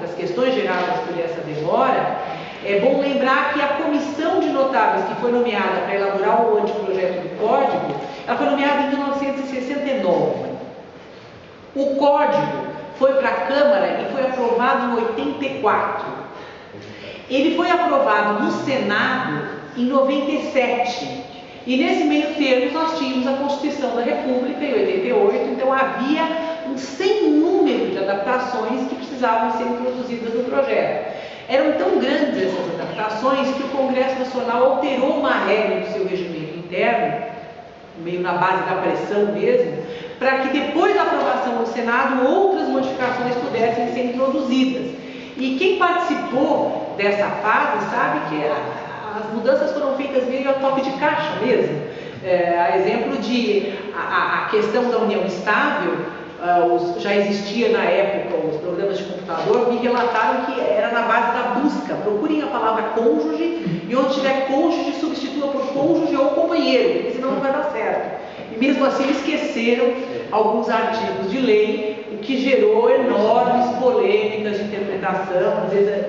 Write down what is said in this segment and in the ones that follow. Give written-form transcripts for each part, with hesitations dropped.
das questões geradas por essa demora, é bom lembrar que a comissão de notáveis que foi nomeada para elaborar o anteprojeto do Código, ela foi nomeada em 1969. O Código foi para a Câmara e foi aprovado em 84. Ele foi aprovado no Senado em 97. E nesse meio termo nós tínhamos a Constituição da República em 88, então havia um sem número de adaptações que precisavam ser introduzidas no projeto. Eram tão grandes essas adaptações que o Congresso Nacional alterou uma regra do seu regimento interno, meio na base da pressão mesmo, para que depois da aprovação no Senado outras modificações pudessem ser introduzidas. E quem participou dessa fase sabe que as mudanças foram feitas meio a toque de caixa mesmo. A exemplo de a questão da união estável, já existia na época os programas de computador, me relataram que era na base da busca. Procurem a palavra cônjuge e onde tiver cônjuge substitua por cônjuge ou companheiro, porque senão não vai dar certo. E mesmo assim esqueceram alguns artigos de lei, o que gerou enormes polêmicas de interpretação. Às vezes,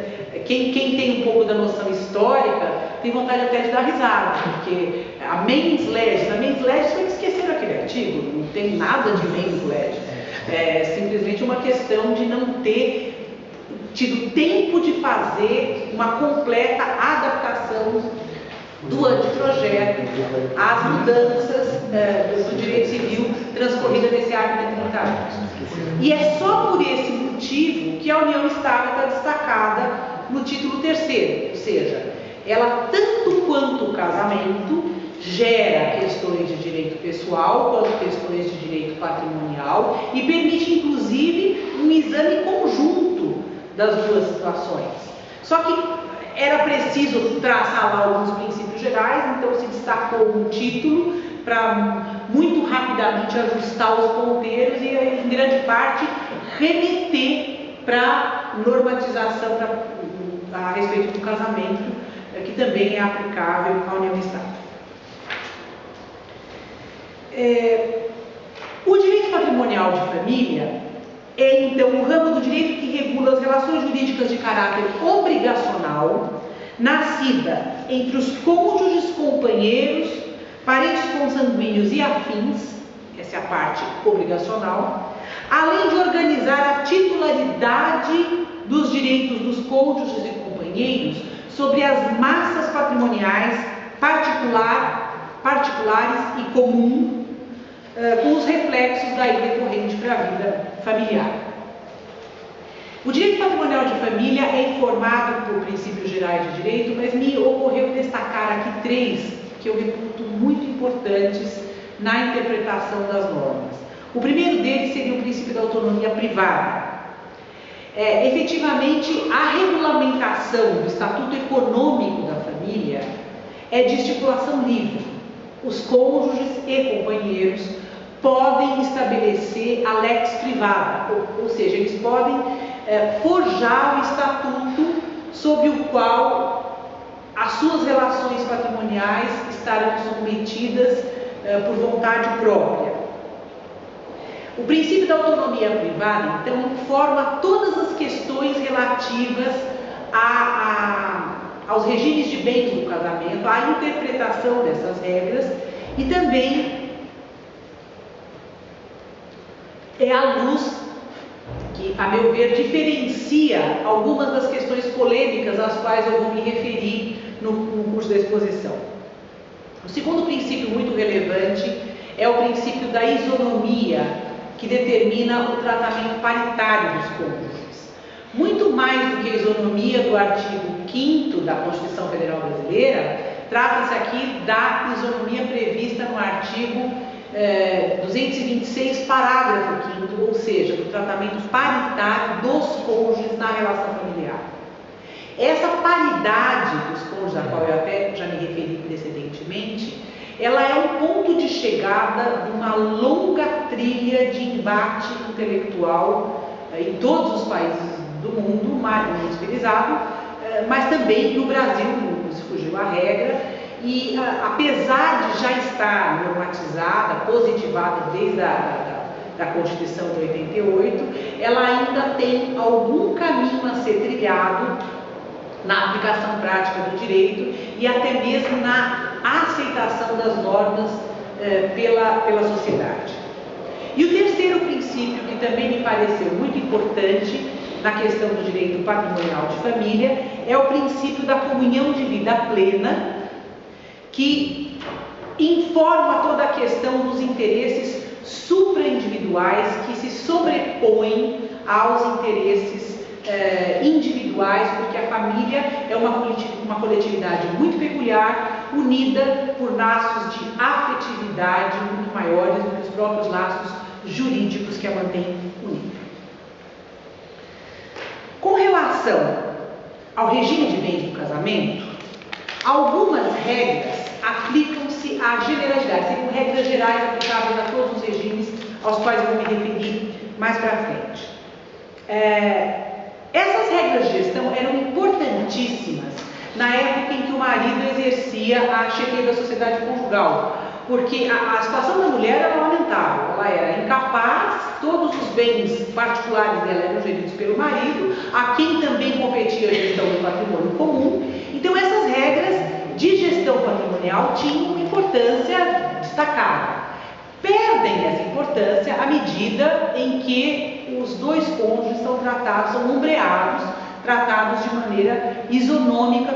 quem tem um pouco da noção histórica tem vontade até de dar risada, porque a mens legis foi que esqueceram aquele artigo, não tem nada de mens legis. É simplesmente uma questão de não ter tido tempo de fazer uma completa adaptação do anteprojeto às mudanças do direito civil transcorrida nesse arco de 30 anos. E é só por esse motivo que a união estável está destacada no título 3º, ou seja, ela tanto quanto o casamento gera questões de direito pessoal quanto questões de direito patrimonial e permite inclusive um exame conjunto das duas situações. Só que era preciso traçar lá alguns princípios gerais, então se destacou um título para muito rapidamente ajustar os ponteiros e, em grande parte, remeter para normatização a respeito do casamento, que também é aplicável à união estável. O direito patrimonial de família é, então, o ramo do direito que regula as relações jurídicas de caráter obrigacional, nascida entre os cônjuges, companheiros, parentes consanguíneos e afins, essa é a parte obrigacional, além de organizar a titularidade dos direitos dos cônjuges e companheiros sobre as massas patrimoniais particulares e comum, com os reflexos daí decorrente para a vida familiar. O direito patrimonial de família é informado por princípios gerais de direito, mas me ocorreu destacar aqui 3 que eu reputo muito importantes na interpretação das normas. O primeiro deles seria o princípio da autonomia privada. Efetivamente, a regulamentação do Estatuto Econômico da Família é de estipulação livre. Os cônjuges e companheiros podem estabelecer a lex privada, ou seja, eles podem forjar o estatuto sob o qual as suas relações patrimoniais estarão submetidas por vontade própria. O princípio da autonomia privada, então, informa todas as questões relativas aos regimes de bens do casamento, à interpretação dessas regras e também é a luz que, a meu ver, diferencia algumas das questões polêmicas às quais eu vou me referir no curso da exposição. O segundo princípio muito relevante é o princípio da isonomia, que determina o tratamento paritário dos cônjuges. Muito mais do que a isonomia do artigo 5º da Constituição Federal Brasileira, trata-se aqui da isonomia prevista no artigo 226, parágrafo 5º, ou seja, do tratamento paritário dos cônjuges na relação familiar. Essa paridade dos cônjuges, a qual eu até já me referi precedentemente, ela é um ponto de chegada de uma longa trilha de embate intelectual em todos os países do mundo, mais ou menos civilizado, mas também no Brasil, não se fugiu a regra, e apesar de já estar normatizada, positivada desde da Constituição de 88, ela ainda tem algum caminho a ser trilhado na aplicação prática do direito e até mesmo na aceitação das normas pela sociedade. E o terceiro princípio, que também me pareceu muito importante na questão do direito patrimonial de família, é o princípio da comunhão de vida plena, que informa toda a questão dos interesses supraindividuais que se sobrepõem aos interesses individuais, porque a família é uma coletividade muito peculiar, unida por laços de afetividade muito maiores do que os próprios laços jurídicos que a mantêm unida. Com relação ao regime de bens do casamento, algumas regras aplicam-se à generalidade, são regras gerais aplicáveis a todos os regimes aos quais eu vou me referir mais para frente. Essas regras de gestão eram importantíssimas na época em que o marido exercia a chefia da sociedade conjugal, porque a situação da mulher era lamentável, ela era incapaz, todos os bens particulares dela eram geridos pelo marido, a quem também competia a gestão do patrimônio comum. Então essas regras de gestão patrimonial tinham uma importância destacada. Perdem essa importância à medida em que os dois cônjuges são tratados, são ombreados, tratados de maneira isonômica